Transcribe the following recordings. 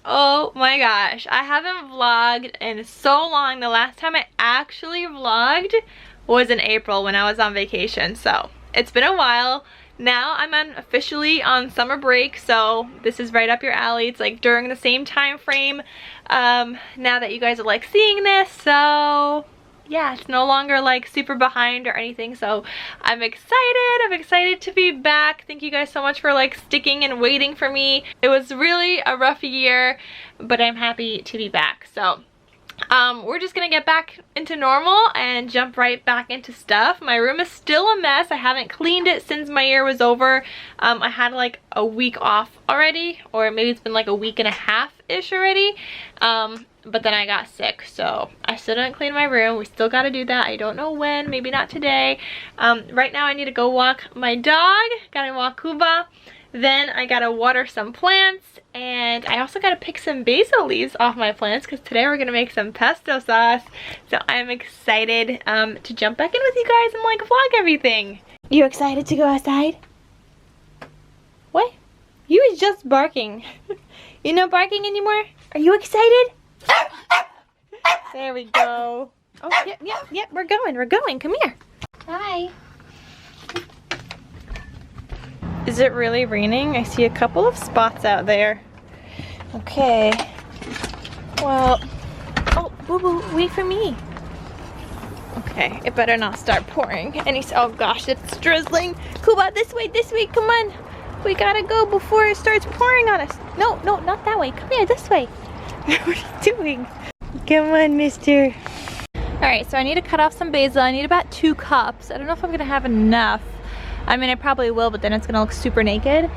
Oh my gosh, I haven't vlogged in so long. The last time I actually vlogged was in April when I was on vacation, so it's been a while. Now I'm officially on summer break, so this is right up your alley. It's like during the same time frame now that you guys are like seeing this, so yeah, it's no longer like super behind or anything, so I'm excited to be back. Thank you guys so much for like sticking and waiting for me. It was really a rough year, but I'm happy to be back. So we're just gonna get back into normal and jump right back into stuff. My room is still a mess. I haven't cleaned it since my year was over. I had like a week off already, or maybe it's been like a week and a half-ish already. But then I got sick, so I still didn't clean my room. We still gotta do that. I don't know when, maybe not today. Right now I need to go walk my dog. Gotta walk Kuba. Then I gotta water some plants, and I also gotta pick some basil leaves off my plants because today we're gonna make some pesto sauce. So I'm excited to jump back in with you guys and like vlog everything. You excited to go outside? What? You was just barking. You're not barking anymore? Are you excited? There we go. Oh, yep, we're going. Come here. Hi. Is it really raining? I see a couple of spots out there. Okay. Well, oh, Boo Boo, wait for me. Okay, it better not start pouring. Oh gosh, it's drizzling. Kuba, this way, come on. We gotta go before it starts pouring on us. No, not that way. Come here, this way. What are you doing? Come on, mister. Alright, so I need to cut off some basil. I need about 2 cups. I don't know if I'm gonna have enough. I mean, I probably will, but then it's gonna look super naked.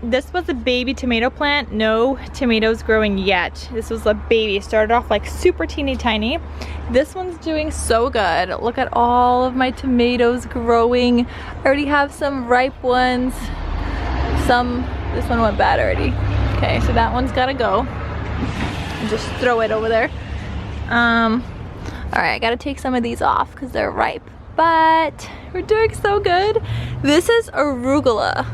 This was a baby tomato plant. No tomatoes growing yet. This was a baby. It started off like super teeny tiny. This one's doing so good. Look at all of my tomatoes growing. I already have some ripe ones. This one went bad already. Okay, so that one's gotta go. Just throw it over there. Alright, I gotta take some of these off because they're ripe. But we're doing so good. This is arugula.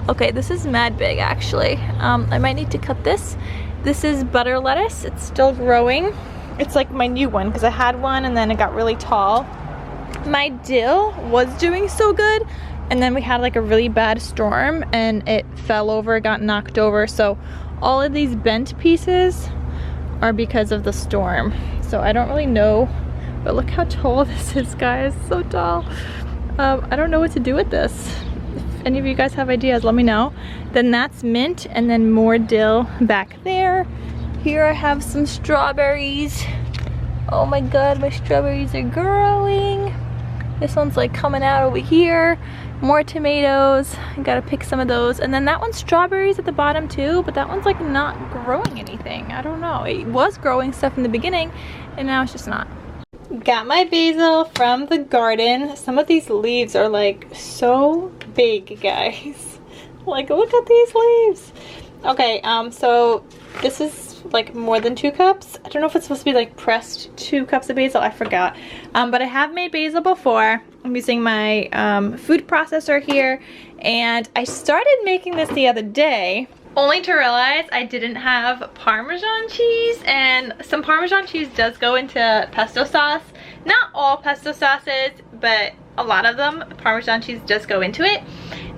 Okay, this is mad big actually. I might need to cut this. This is butter lettuce. It's still growing. It's like my new one because I had one and then it got really tall. My dill was doing so good, and then we had like a really bad storm and it fell over, got knocked over. So all of these bent pieces are because of the storm. So I don't really know, but look how tall this is, guys. So tall. I don't know what to do with this. If any of you guys have ideas, let me know. Then that's mint, and then more dill back there. Here I have some strawberries. Oh my god, my strawberries are growing. This one's like coming out over here. More tomatoes. I gotta pick some of those. And then that one's strawberries at the bottom too, but that one's like not growing anything. I don't know. It was growing stuff in the beginning, and now it's just not. Got my basil from the garden. Some of these leaves are like so big, guys. Like, look at these leaves. Okay, so this is like more than 2 cups. I don't know if it's supposed to be like pressed 2 cups of basil. I forgot. But I have made basil before. I'm using my food processor here, and I started making this the other day, only to realize I didn't have Parmesan cheese, and some Parmesan cheese does go into pesto sauce. Not all pesto sauces, but a lot of them, Parmesan cheese does go into it.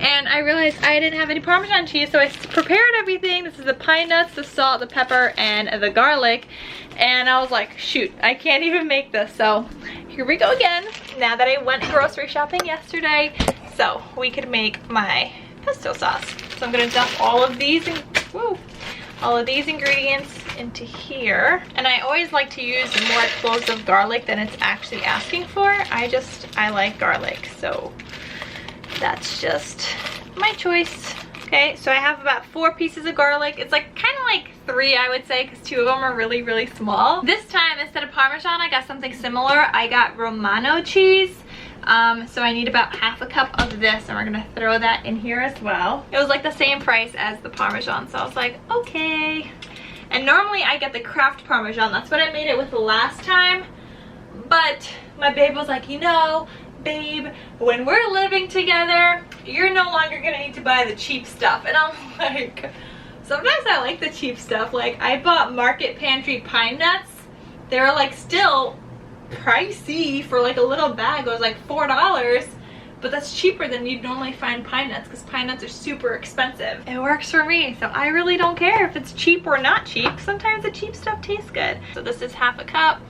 And I realized I didn't have any Parmesan cheese, so I prepared everything. This is the pine nuts, the salt, the pepper, and the garlic. And I was like, shoot, I can't even make this. So here we go again, now that I went grocery shopping yesterday, so we could make my pesto sauce. So I'm gonna dump all of these ingredients into here. And I always like to use more cloves of garlic than it's actually asking for. I like garlic, so that's just my choice. Okay, so I have about 4 pieces of garlic. It's like kind of like 3, I would say, because 2 of them are really, really small. This time, instead of Parmesan, I got something similar. I got Romano cheese. So I need about half a cup of this, and we're gonna throw that in here as well. It was like the same price as the Parmesan, so I was like, okay. And normally I get the Kraft Parmesan. That's what I made it with the last time. But my babe was like, you know, babe, when we're living together, you're no longer gonna need to buy the cheap stuff. And I'm like, Sometimes I like the cheap stuff. Like I bought Market Pantry pine nuts. They were like still pricey for like a little bag. It was like $4, but that's cheaper than you'd normally find pine nuts because pine nuts are super expensive. It works for me, so I really don't care if it's cheap or not cheap. Sometimes the cheap stuff tastes good. So this is half a cup.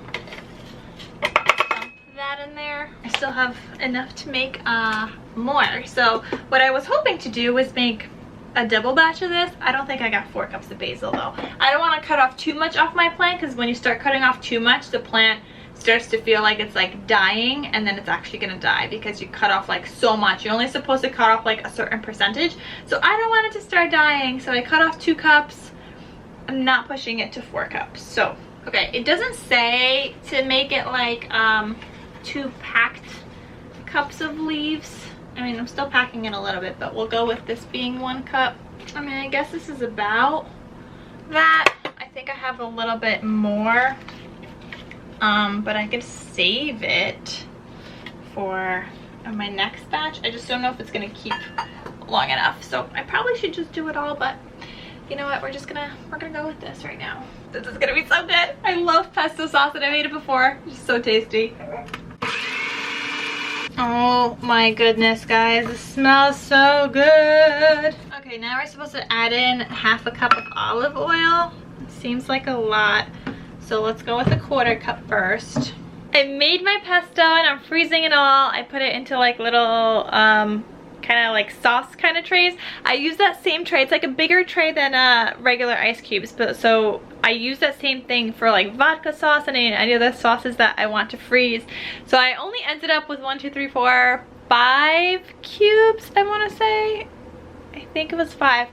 Dump that in there. I still have enough to make more. So what I was hoping to do was make a double batch of this. I don't think I got 4 cups of basil though. I don't want to cut off too much off my plant because when you start cutting off too much, the plant starts to feel like it's like dying, and then it's actually gonna die because you cut off like so much. You're only supposed to cut off like a certain percentage. So I don't want it to start dying, so I cut off 2 cups. I'm not pushing it to 4 cups. So okay, it doesn't say to make it like 2 packed cups of leaves. I mean, I'm still packing it a little bit, but we'll go with this being 1 cup. I mean, I guess this is about that. I think I have a little bit more, but I could save it for my next batch. I just don't know if it's gonna keep long enough, so I probably should just do it all, but you know what, we're gonna go with this right now. This is gonna be so good. I love pesto sauce and I made it before. It's so tasty. Oh my goodness, guys, it smells so good. Okay, now we're supposed to add in half a cup of olive oil. It seems like a lot, so let's go with a 1/4 cup first. I made my pesto and I'm freezing it all. I put it into like little kind of like sauce kind of trays. I use that same tray. It's like a bigger tray than regular ice cubes, but so I use that same thing for like vodka sauce and any other sauces that I want to freeze. So I only ended up with 1, 2, 3, 4, 5 cubes, I want to say. I think it was 5.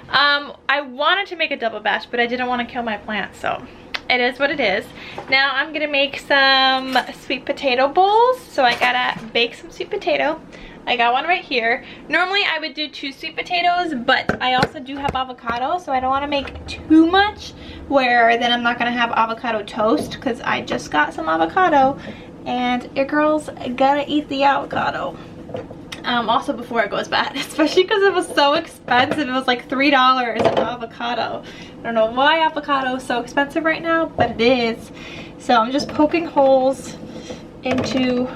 I wanted to make a double batch, but I didn't want to kill my plant, so it is what it is. Now I'm gonna make some sweet potato bowls. So I gotta bake some sweet potato. I got one right here. Normally I would do 2 sweet potatoes, but I also do have avocado, so I don't want to make too much where then I'm not going to have avocado toast, because I just got some avocado and your girl's gotta eat the avocado. Also before it goes bad, especially because it was so expensive. It was like $3 an avocado. I don't know why avocado is so expensive right now, but it is. So I'm just poking holes into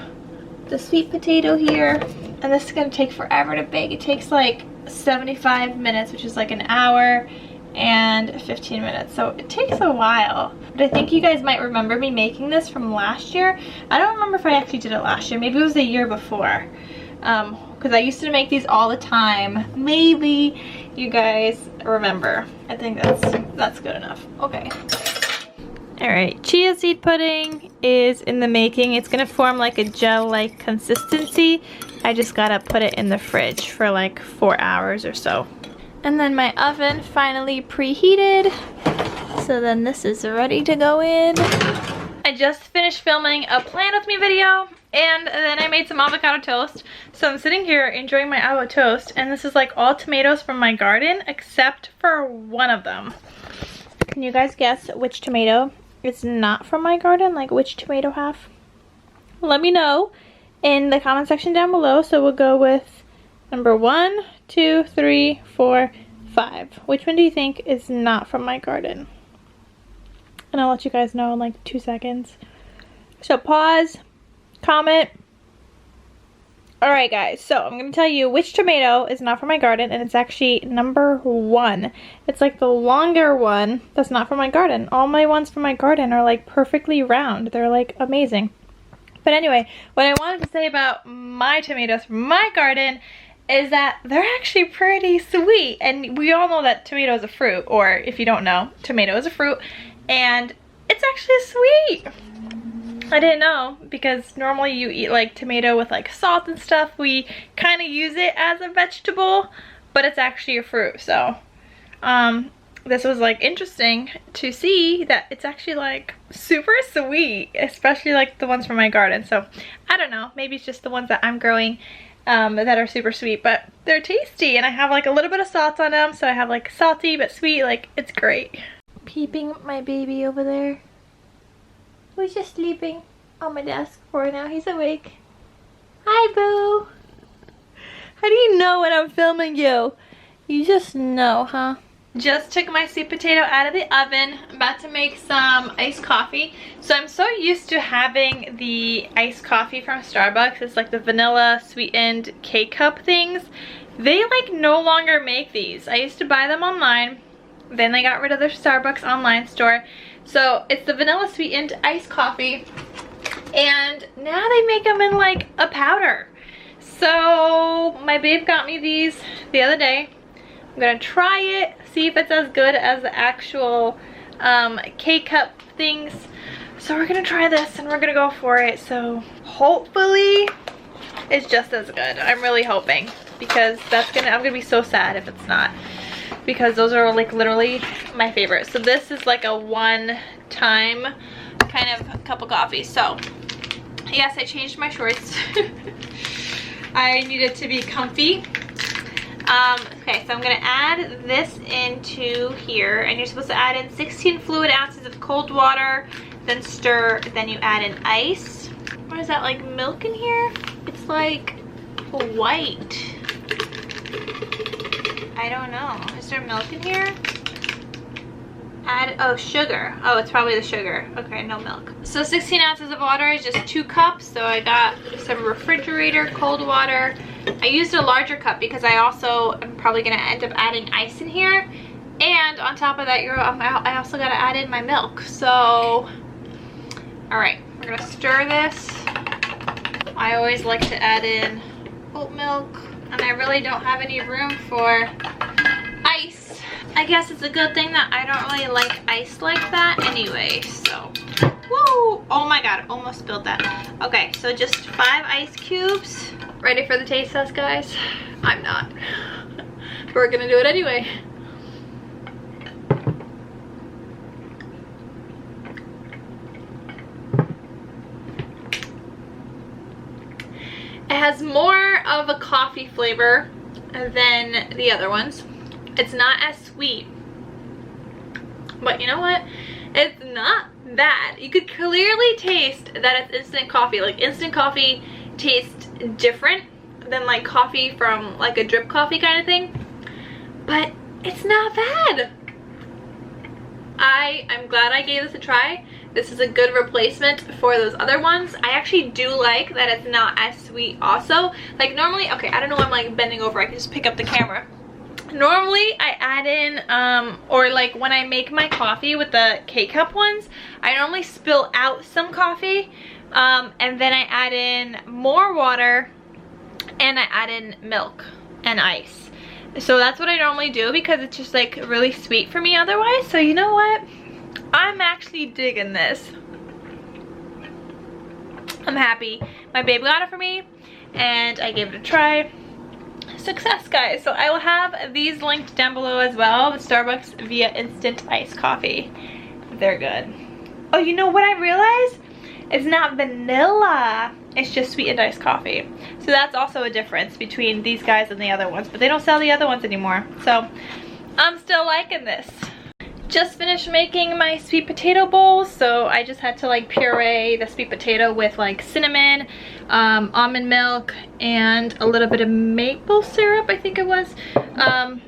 the sweet potato here. And this is going to take forever to bake. It takes like 75 minutes, which is like an hour and 15 minutes. So it takes a while. But I think you guys might remember me making this from last year. I don't remember if I actually did it last year. Maybe it was the year before. Because I used to make these all the time. Maybe you guys remember. I think that's good enough. Okay. Alright, chia seed pudding is in the making. It's going to form like a gel-like consistency. I just gotta put it in the fridge for like 4 hours or so. And then my oven finally preheated. So then this is ready to go in. I just finished filming a Plan With Me video, and then I made some avocado toast. So I'm sitting here enjoying my avocado toast, and this is like all tomatoes from my garden except for one of them. Can you guys guess which tomato is not from my garden? Like which tomato half? Let me know in the comment section down below. So we'll go with number 1, 2, 3, 4, 5. Which one do you think is not from my garden? And I'll let you guys know in like 2 seconds. So pause, comment. Alright guys, so I'm going to tell you which tomato is not from my garden, and it's actually number 1. It's like the longer one that's not from my garden. All my ones from my garden are like perfectly round. They're like amazing. But anyway, what I wanted to say about my tomatoes from my garden is that they're actually pretty sweet. And we all know that tomato is a fruit, or if you don't know, tomato is a fruit, and it's actually sweet. I didn't know, because normally you eat like tomato with like salt and stuff. We kind of use it as a vegetable, but it's actually a fruit. So this was like interesting to see that it's actually like super sweet, especially like the ones from my garden. So I don't know, maybe it's just the ones that I'm growing that are super sweet, but they're tasty, and I have like a little bit of salt on them, so I have like salty but sweet. Like, it's great. Peeping my baby over there, who's just sleeping on my desk for now. He's awake. Hi, boo. How do you know when I'm filming you? You just know, huh? Just took my sweet potato out of the oven. I'm about to make some iced coffee. So I'm so used to having the iced coffee from Starbucks. It's like the vanilla sweetened K-cup things. They like no longer make these. I used to buy them online. Then they got rid of their Starbucks online store. So it's the vanilla sweetened iced coffee. And now they make them in like a powder. So my babe got me these the other day. I'm gonna try it, see if it's as good as the actual K-cup things. So we're gonna try this and we're gonna go for it. So hopefully it's just as good. I'm really hoping, because I'm gonna be so sad if it's not, because those are like literally my favorite. So this is like a one-time kind of cup of coffee. So yes, I changed my shorts. I needed to be comfy. Okay, so I'm gonna add this into here, and you're supposed to add in 16 fluid ounces of cold water, then stir, then you add in ice. What is that, like milk in here? It's like white. I don't know. Is there milk in here? Oh, sugar. Oh, it's probably the sugar. Okay, no milk. So 16 ounces of water is just 2 cups. So I got some refrigerator cold water. I used a larger cup because I also am probably gonna end up adding ice in here. And on top of that, I also gotta add in my milk. So, all right, we're gonna stir this. I always like to add in oat milk, and I really don't have any room for ice. I guess it's a good thing that I don't really like ice like that anyway, so. Woo! Oh my god, almost spilled that. Okay, so just 5 ice cubes. Ready for the taste test, guys? I'm not. We're gonna do it anyway. It has more of a coffee flavor than the other ones. It's not as sweet, but you know what? It's not bad. You could clearly taste that it's instant coffee. Like, instant coffee tastes different than like coffee from like a drip coffee kind of thing, but it's not bad. I'm glad I gave this a try. This is a good replacement for those other ones. I actually do like that it's not as sweet also. Like normally, okay, I don't know why I'm like bending over. I can just pick up the camera. Normally I add in, or like when I make my coffee with the K-cup ones, I normally spill out some coffee, and then I add in more water, and I add in milk and ice. So that's what I normally do because it's just like really sweet for me otherwise. So you know what? I'm actually digging this. I'm happy. My babe got it for me and I gave it a try. Success, guys. So I will have these linked down below as well. The Starbucks Via Instant Iced Coffee. They're good. Oh, you know what I realized? It's not vanilla. It's just sweetened iced coffee. So that's also a difference between these guys and the other ones. But they don't sell the other ones anymore. So I'm still liking this. Just finished making my sweet potato bowl. So I just had to like puree the sweet potato with like cinnamon, almond milk, and a little bit of maple syrup, I think it was.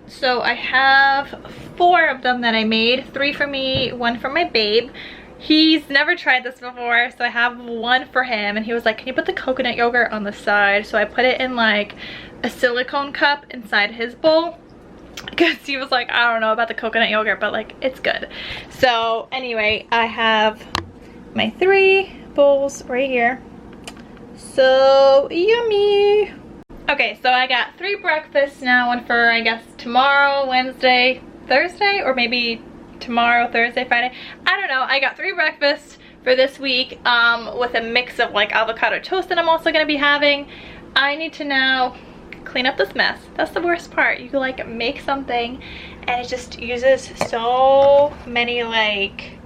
So I have 4 of them that I made. 3 for me, 1 for my babe. He's never tried this before, so I have 1 for him, and he was like, can you put the coconut yogurt on the side? So I put it in like a silicone cup inside his bowl, because he was like, I don't know about the coconut yogurt, but like it's good. So anyway, I have my 3 bowls right here. So yummy. Okay, so I got 3 breakfasts now. 1 for, I guess, tomorrow, Wednesday, Thursday, or maybe tomorrow, Thursday, Friday. I don't know. I got 3 breakfasts for this week, with a mix of like avocado toast that I'm also going to be having. I need to now clean up this mess. That's the worst part. You can like make something and it just uses so many like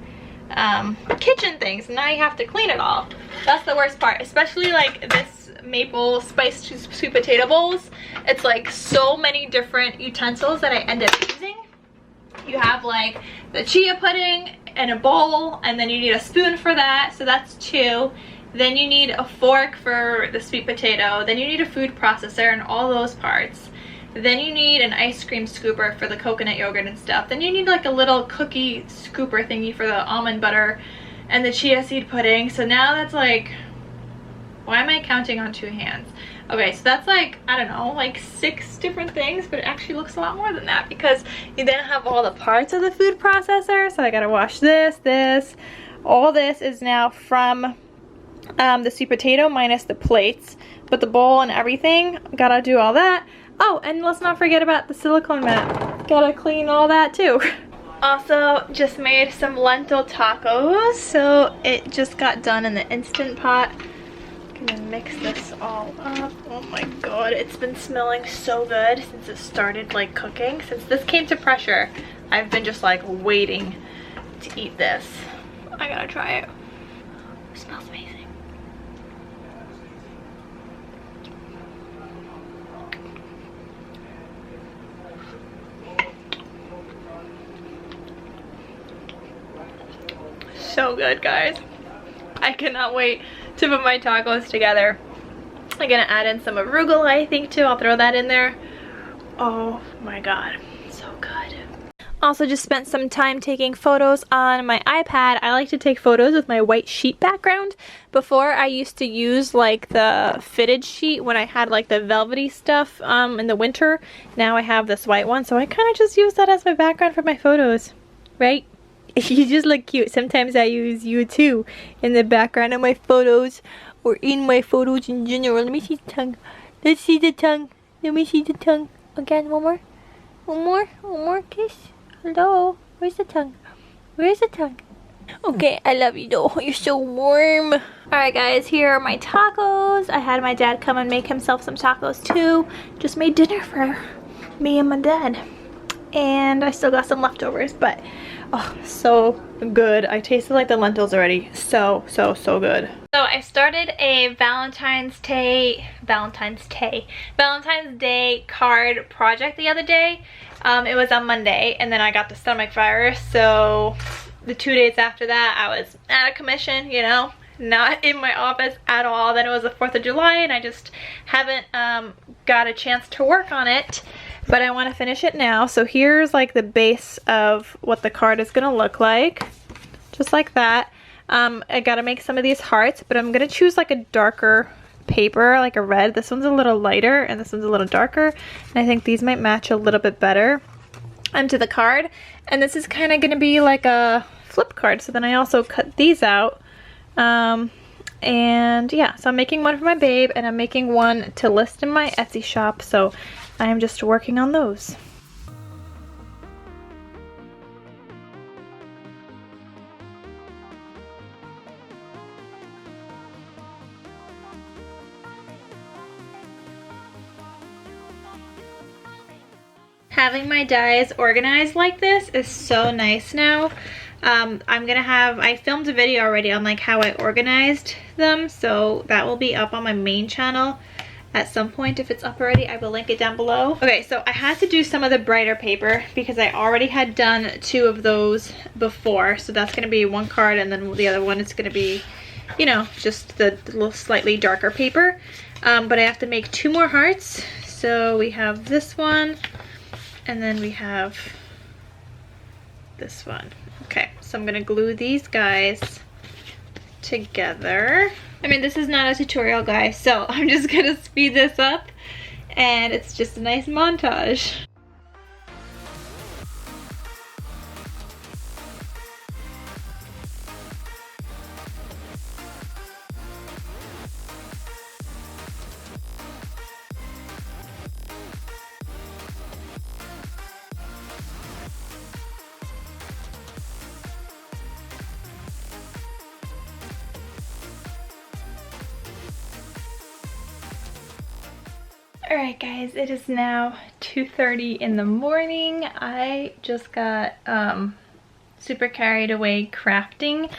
kitchen things. Now you have to clean it all. That's the worst part, especially like this maple spiced sweet potato bowls. It's like so many different utensils that I end up using. You have like the chia pudding in a bowl, and then you need a spoon for that, so that's 2. Then you need a fork for the sweet potato. Then you need a food processor and all those parts. Then you need an ice cream scooper for the coconut yogurt and stuff. Then you need like a little cookie scooper thingy for the almond butter and the chia seed pudding. So now that's like, why am I counting on 2 hands? Okay, so that's like, I don't know, like 6 different things, but it actually looks a lot more than that because you then have all the parts of the food processor. So I gotta wash this. All this is now from the sweet potato minus the plates, but the bowl and everything, gotta do all that. Oh, and let's not forget about the silicone mat. Gotta clean all that too. Also, just made some lentil tacos, so it just got done in the Instant Pot. Gonna mix this all up. Oh my god, it's been smelling so good since it started like cooking. Since this came to pressure, I've been just like waiting to eat this. I gotta try it. It smells amazing. So good, guys. I cannot wait to put my tacos together. I'm gonna add in some arugula, I think, too. I'll throw that in there. Oh my god, so good. Also just spent some time taking photos on my iPad. I like to take photos with my white sheet background. Before, I used to use like the fitted sheet when I had like the velvety stuff in the winter. Now I have this white one, so I kind of just use that as my background for my photos, right? You just look cute. Sometimes I use you too in the background of my photos or in my photos in general. Let me see the tongue. Let's see the tongue. Let me see the tongue. Again, one more. One more kiss. Hello. Where's the tongue? Where's the tongue? Okay, I love you though. You're so warm. Alright guys, here are my tacos. I had my dad come and make himself some tacos too. Just made dinner for me and my dad. And I still got some leftovers, but oh, so good. I tasted like the lentils already. So good. So I started a Valentine's Day card project the other day. It was on Monday, and then I got the stomach virus. So the 2 days after that, I was out of commission, you know, not in my office at all. Then it was the 4th of July, and I just haven't got a chance to work on it. But I want to finish it now. So here's like the base of what the card is going to look like. Just like that. I got to make some of these hearts, but I'm going to choose like a darker paper, like a red. This one's a little lighter and this one's a little darker. And I think these might match a little bit better to the card. And this is kind of going to be like a flip card. So then I also cut these out. And yeah, so I'm making one for my babe and I'm making one to list in my Etsy shop. So I am just working on those. Having my dies organized like this is so nice now. I filmed a video already on like how I organized them, so that will be up on my main channel at some point. If it's up already, I will link it down below. Okay, so I had to do some of the brighter paper because I already had done 2 of those before. So that's going to be one card, and then the other one is going to be, you know, just the little slightly darker paper. But I have to make 2 more hearts. So we have this one, and then we have this one. Okay, so I'm going to glue these guys together. I mean, this is not a tutorial, guys, so I'm just gonna speed this up, and it's just a nice montage. Alright guys, it is now 2:30 in the morning. I just got super carried away crafting.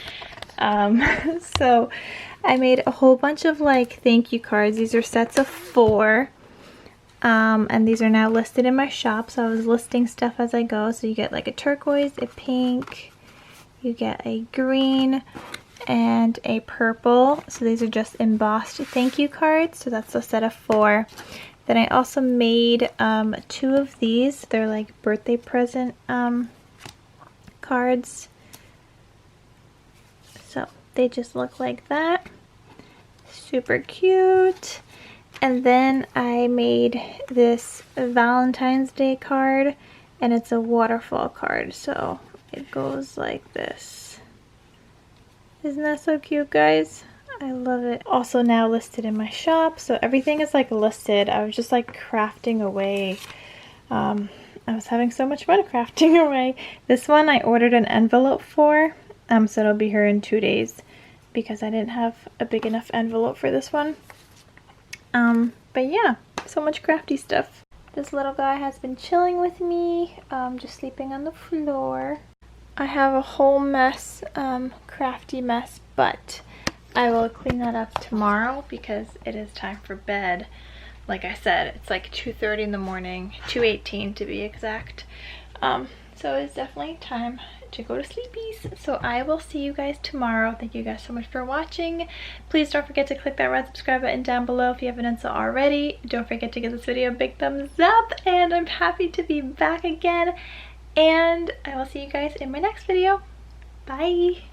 So I made a whole bunch of like thank you cards. These are sets of 4. And these are now listed in my shop. So I was listing stuff as I go. So you get like a turquoise, a pink, you get a green, and a purple. So these are just embossed thank you cards. So that's a set of 4. Then I also made 2 of these. They're like birthday present cards. So they just look like that. Super cute. And then I made this Valentine's Day card, and it's a waterfall card. So it goes like this. Isn't that so cute, guys? I love it. Also now listed in my shop, so everything is like listed. I was just like crafting away. I was having so much fun crafting away. This one I ordered an envelope for, so it'll be here in 2 days because I didn't have a big enough envelope for this one. But yeah, so much crafty stuff. This little guy has been chilling with me, just sleeping on the floor. I have a whole mess, crafty mess, but I will clean that up tomorrow because it is time for bed. Like I said, it's like 2:30 in the morning, 2:18 to be exact. So it's definitely time to go to sleepies. So I will see you guys tomorrow. Thank you guys so much for watching. Please don't forget to click that red subscribe button down below if you haven't done so already. Don't forget to give this video a big thumbs up, and I'm happy to be back again. And I will see you guys in my next video. Bye!